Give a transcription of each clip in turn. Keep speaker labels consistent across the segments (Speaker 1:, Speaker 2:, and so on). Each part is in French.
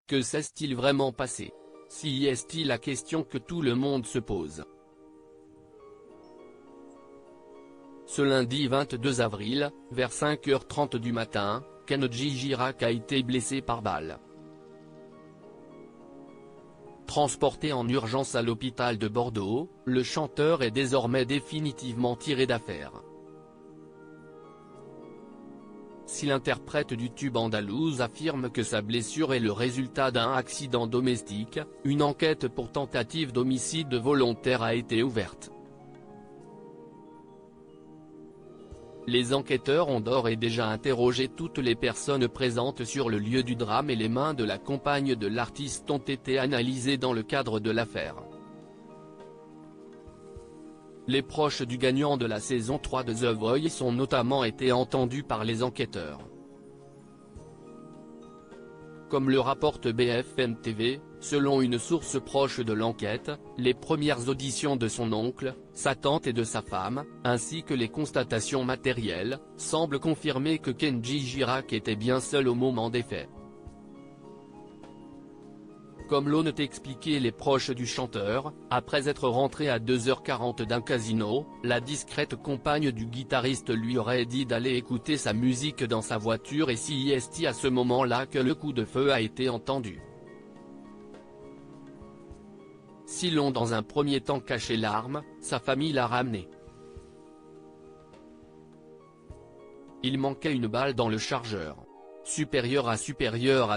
Speaker 1: Que s'est-il vraiment passé? Si est la question que tout le monde se pose. Ce lundi 22 avril, vers 5h30 du matin, Kenji Girac a été blessé par balle. Transporté en urgence à l'hôpital de Bordeaux, le chanteur est désormais définitivement tiré d'affaire. Si l'interprète du tube andalouse affirme que sa blessure est le résultat d'un accident domestique, une enquête pour tentative d'homicide volontaire a été ouverte. Les enquêteurs ont d'ores et déjà interrogé toutes les personnes présentes sur le lieu du drame et les mains de la compagne de l'artiste ont été analysées dans le cadre de l'affaire. Les proches du gagnant de la saison 3 de The Voice ont notamment été entendus par les enquêteurs. Comme le rapporte BFM TV, selon une source proche de l'enquête, les premières auditions de son oncle, sa tante et de sa femme, ainsi que les constatations matérielles, semblent confirmer que Kenji Girac était bien seul au moment des faits. Comme l'ont expliqué les proches du chanteur, après être rentré à 2h40 d'un casino, la discrète compagne du guitariste lui aurait dit d'aller écouter sa musique dans sa voiture et c'est à ce moment-là que le coup de feu a été entendu. Si l'on dans un premier temps caché l'arme, sa famille l'a ramenée. Il manquait une balle dans le chargeur. Supérieur à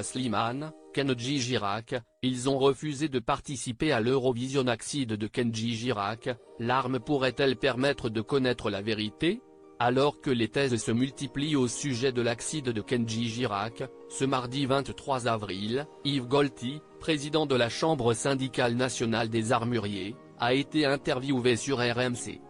Speaker 1: Slimane, Kenji Girac, ils ont refusé de participer à l'Eurovision Acid de Kenji Girac. L'arme pourrait-elle permettre de connaître la vérité? Alors que les thèses se multiplient au sujet de l'acide de Kenji Girac, ce mardi 23 avril, Yves Golty, président de la Chambre syndicale nationale des armuriers, a été interviewé sur RMC.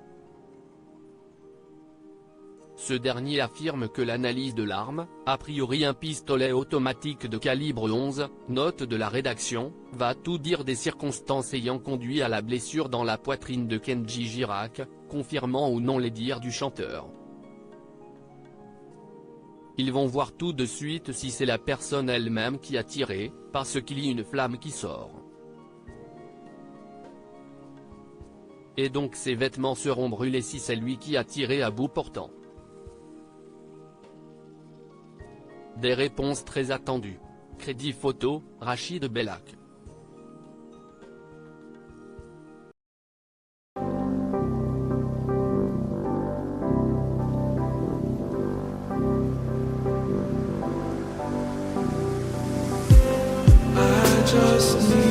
Speaker 1: Ce dernier affirme que l'analyse de l'arme, a priori un pistolet automatique de calibre 11, note de la rédaction, va tout dire des circonstances ayant conduit à la blessure dans la poitrine de Kenji Girac, confirmant ou non les dires du chanteur. Ils vont voir tout de suite si c'est la personne elle-même qui a tiré, parce qu'il y a une flamme qui sort. Et donc ses vêtements seront brûlés si c'est lui qui a tiré à bout portant. Des réponses très attendues. Crédit photo, Rachid Bellac.
Speaker 2: I just need